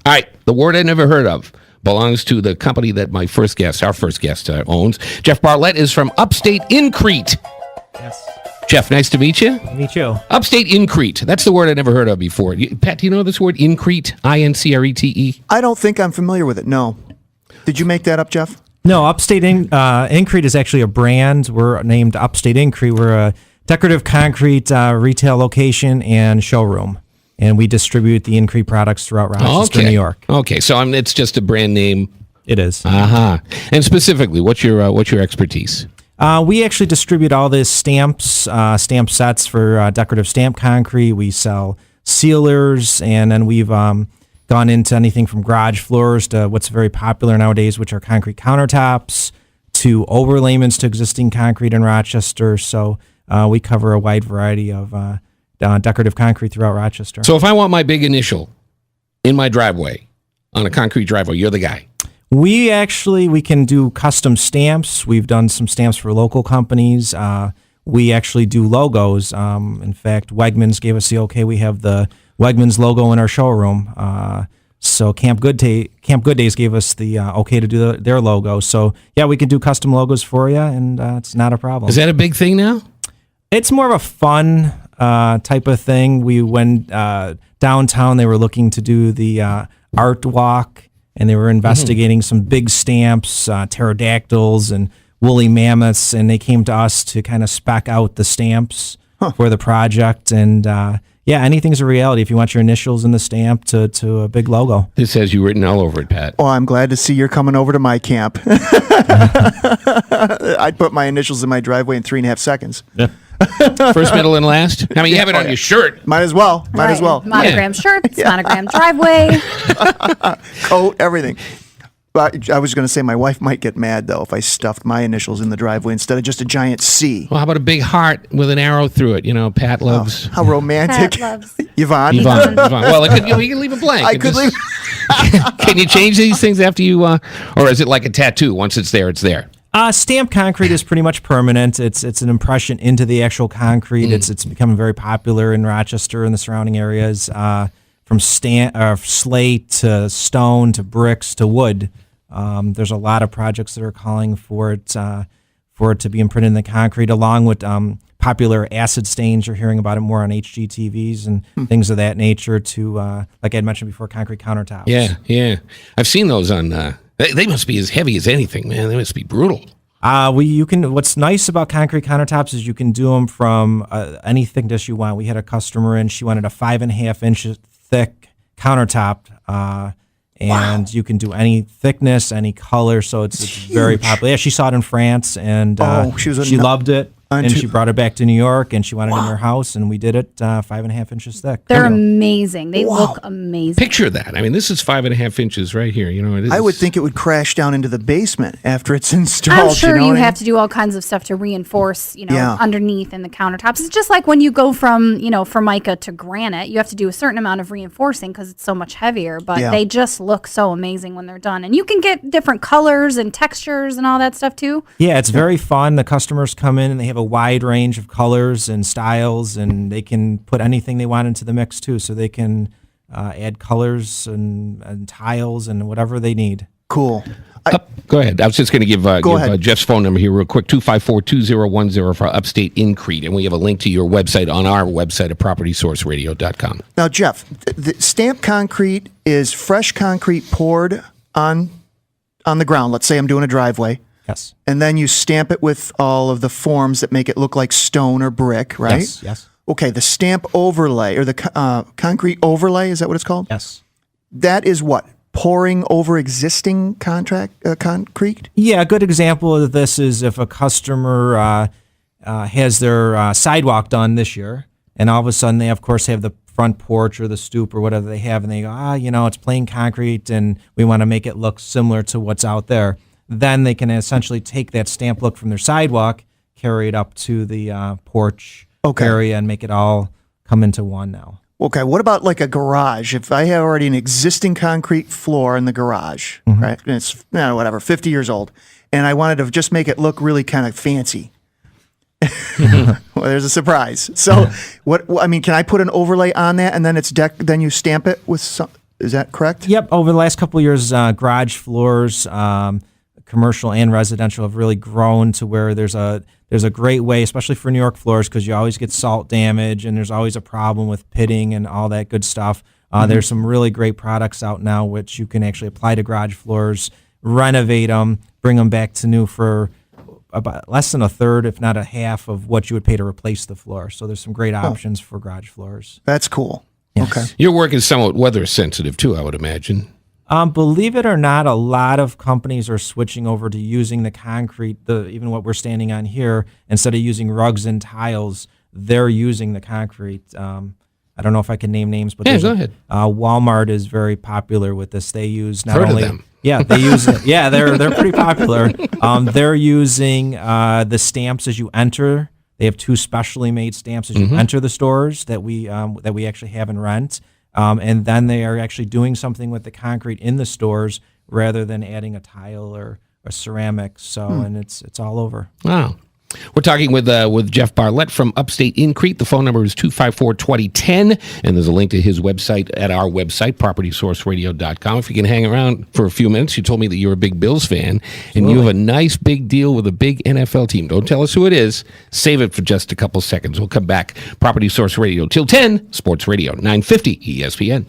All right, the word I never heard of belongs to the company that our first guest, owns. Jeff Bartlett is from Upstate Increte. Yes. Jeff, nice to meet you. Meet you. Upstate Increte. That's the word I never heard of before. Pat, do you know this word, Increte? Increte? I don't think I'm familiar with it, no. Did you make that up, Jeff? No, Upstate Increte is actually a brand. We're named Upstate Increte. We're a decorative concrete retail location and showroom. And we distribute the Increte products throughout Rochester, New York. Okay, so it's just a brand name. It is. Uh-huh. And specifically, what's your expertise? We actually distribute all the stamps, stamp sets for decorative stamp concrete. We sell sealers, and then we've gone into anything from garage floors to what's very popular nowadays, which are concrete countertops, to overlayments to existing concrete in Rochester. So we cover a wide variety of decorative concrete throughout Rochester. So if I want my big initial in my driveway, on a concrete driveway, you're the guy. We can do custom stamps. We've done some stamps for local companies. We actually do logos. In fact, Wegmans gave us the okay. We have the Wegmans logo in our showroom. So Camp Good Days gave us the okay to do their logo. So yeah, we can do custom logos for you, and it's not a problem. Is that a big thing now? It's more of a fun type of thing. We went downtown. They were looking to do the art walk, and they were investigating some big stamps, pterodactyls and woolly mammoths, and they came to us to kind of spec out the stamps for the project. And anything's a reality if you want your initials in the stamp to a big logo. This has you written all over it, Pat. Oh, I'm glad to see you're coming over to my camp. I'd put my initials in my driveway in 3.5 seconds. Yeah. First, middle, and last. I mean, you have it on your shirt. Might as well. Monogram shirts, monogram driveway. Coat, everything. But I was going to say my wife might get mad, though, if I stuffed my initials in the driveway instead of just a giant C. Well, how about a big heart with an arrow through it? You know, Pat loves. How romantic. Pat loves. Yvonne. Well, you can leave it blank. I could leave. Can you change these things after you, or is it like a tattoo? Once it's there, it's there. Stamp concrete is pretty much permanent. It's an impression into the actual concrete. It's becoming very popular in Rochester and the surrounding areas, from slate to stone to bricks to wood. There's a lot of projects that are calling for it to be imprinted in the concrete, along with popular acid stains. You're hearing about it more on HGTVs and things of that nature. To like I had mentioned before, concrete countertops. Yeah. I've seen those on. They must be as heavy as anything, man. They must be brutal. What's nice about concrete countertops is you can do them from any thickness you want. We had a customer and she wanted a 5.5 inch thick countertop, and you can do any thickness, any color. So it's very popular. Yeah, she saw it in France, and she loved it. And she brought it back to New York, and she wanted it in her house, and we did it 5.5 inches thick. They're amazing. They look amazing. Picture that. I mean, this is 5.5 inches right here. You know, it is. I would think it would crash down into the basement after it's installed. I'm sure you have to do all kinds of stuff to reinforce, underneath in the countertops. It's just like when you go from, Formica to granite, you have to do a certain amount of reinforcing because it's so much heavier. But they just look so amazing when they're done, and you can get different colors and textures and all that stuff too. Yeah, it's very fun. The customers come in and they have a wide range of colors and styles, and they can put anything they want into the mix too. So they can add colors and tiles and whatever they need. Cool. Go ahead. I was just going to give Jeff's phone number here real quick, 254-2010 for Upstate Increte. And we have a link to your website on our website at propertysourceradio.com. Now, Jeff, the stamp concrete is fresh concrete poured on the ground. Let's say I'm doing a driveway. Yes. And then you stamp it with all of the forms that make it look like stone or brick, right? Yes. Okay, the stamp overlay or the concrete overlay, is that what it's called? Yes. That is what? Pouring over existing concrete? Yeah, a good example of this is if a customer has their sidewalk done this year, and all of a sudden they, of course, have the front porch or the stoop or whatever they have, and they go, it's plain concrete, and we want to make it look similar to what's out there. Then they can essentially take that stamp look from their sidewalk, carry it up to the porch area, and make it all come into one now. Okay, what about like a garage? If I have already an existing concrete floor in the garage, right? And it's 50 years old, and I wanted to just make it look really kind of fancy. Well, there's a surprise. So, can I put an overlay on that, and then then you stamp it with some? Is that correct? Yep. Over the last couple of years, garage floors, commercial and residential, have really grown to where there's a great way, especially for New York floors, because you always get salt damage and there's always a problem with pitting and all that good stuff. There's some really great products out now which you can actually apply to garage floors, renovate them, bring them back to new for about less than a third, if not a half, of what you would pay to replace the floor. So there's some great options for garage floors. That's cool. Yes. Okay. Your work is somewhat weather sensitive too, I would imagine. Believe it or not, a lot of companies are switching over to using the concrete, even what we're standing on here, instead of using rugs and tiles, they're using the concrete. I don't know if I can name names, but go ahead. Walmart is very popular with this. They use not Heard only of them. Yeah, they use it. Yeah, they're pretty popular. They're using the stamps as you enter. They have 2 specially made stamps as you enter the stores that we actually have in rent. And then they are actually doing something with the concrete in the stores rather than adding a tile or a ceramic. So, and it's all over. Wow. We're talking with Jeff Barlett from Upstate Increte. The phone number is 254-2010, and there's a link to his website at our website, propertysourceradio.com. If you can hang around for a few minutes, you told me that you're a big Bills fan, and you have a nice big deal with a big NFL team. Don't tell us who it is. Save it for just a couple seconds. We'll come back. Property Source Radio till 10, Sports Radio 950 ESPN.